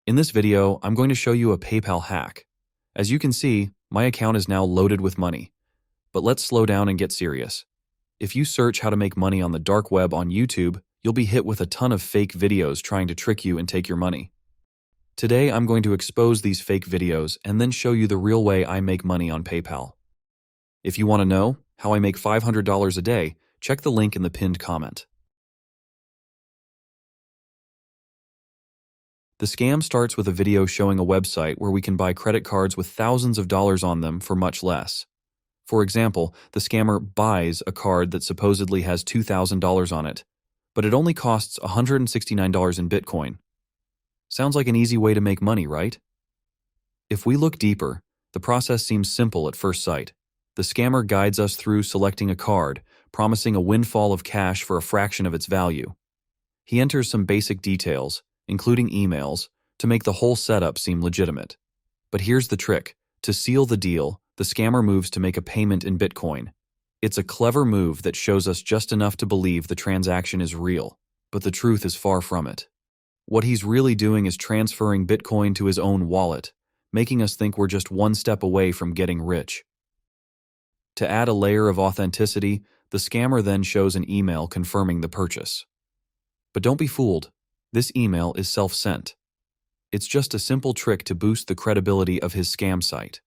In this video, I'm going to show you a PayPal hack. As you can see, my account is now loaded with money. But let's slow down and get serious. If you search how to make money on the dark web on YouTube, you'll be hit with a ton of fake videos trying to trick you and take your money. Today, I'm going to expose these fake videos and then show you the real way I make money on PayPal. If you want to know how I make $500 a day, check the link in the pinned comment. The scam starts with a video showing a website where we can buy credit cards with thousands of dollars on them for much less. For example, the scammer buys a card that supposedly has $2,000 on it, but it only costs $169 in Bitcoin. Sounds like an easy way to make money, right? If we look deeper, the process seems simple at first sight. The scammer guides us through selecting a card, promising a windfall of cash for a fraction of its value. He enters some basic details, including emails, to make the whole setup seem legitimate. But here's the trick. To seal the deal, the scammer moves to make a payment in Bitcoin. It's a clever move that shows us just enough to believe the transaction is real, but the truth is far from it. What he's really doing is transferring Bitcoin to his own wallet, making us think we're just one step away from getting rich. To add a layer of authenticity, the scammer then shows an email confirming the purchase. But don't be fooled. This email is self-sent. It's just a simple trick to boost the credibility of his scam site.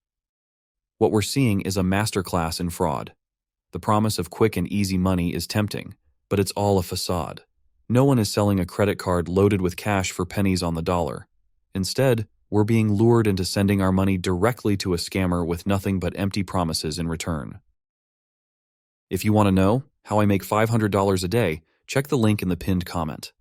What we're seeing is a masterclass in fraud. The promise of quick and easy money is tempting, but it's all a facade. No one is selling a credit card loaded with cash for pennies on the dollar. Instead, we're being lured into sending our money directly to a scammer with nothing but empty promises in return. If you want to know how I make $500 a day, check the link in the pinned comment.